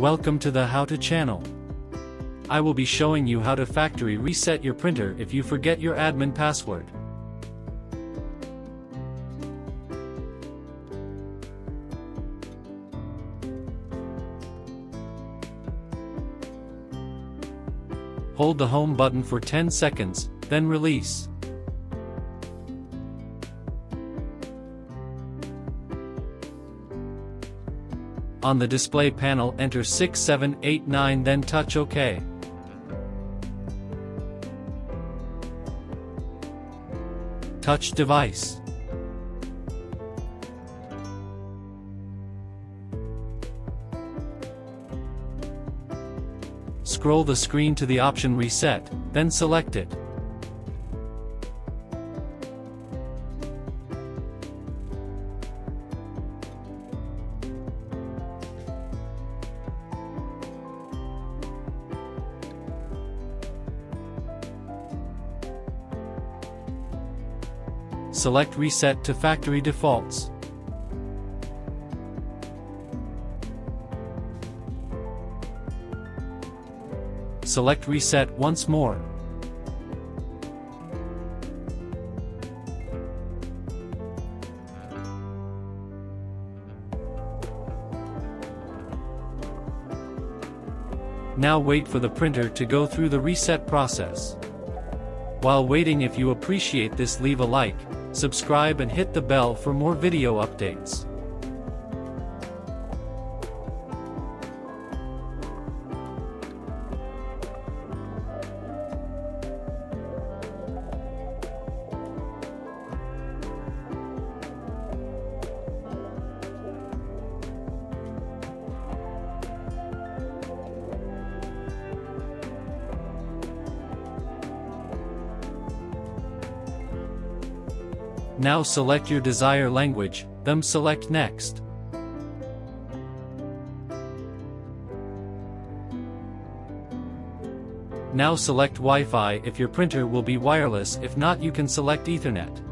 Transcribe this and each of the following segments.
Welcome to the How To channel. I will be showing you how to factory reset your printer if you forget your admin password. Hold the home button for 10 seconds, then release. On the display panel, enter 6789, then touch OK. Touch device. Scroll the screen to the option Reset, then select it. Select Reset to Factory Defaults. Select Reset once more. Now wait for the printer to go through the reset process. While waiting, if you appreciate this, leave a like, subscribe and hit the bell for more video updates. Now select your desired language, then select Next. Now select Wi-Fi if your printer will be wireless, if not you can select Ethernet.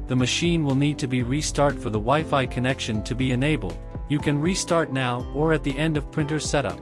The machine will need to be restart for the Wi-Fi connection to be enabled. You can restart now or at the end of printer setup.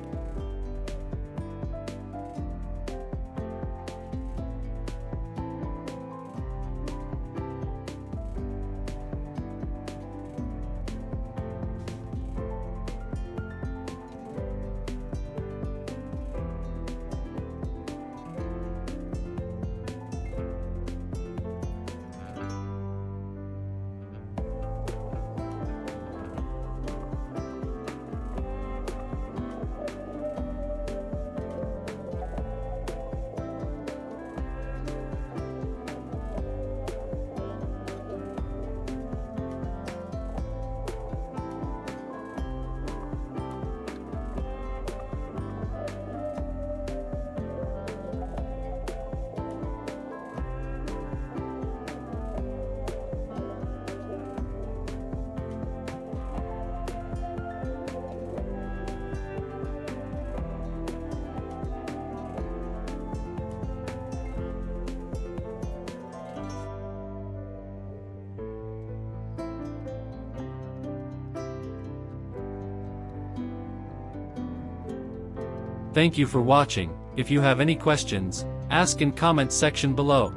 Thank you for watching. If you have any questions, ask in comment section below.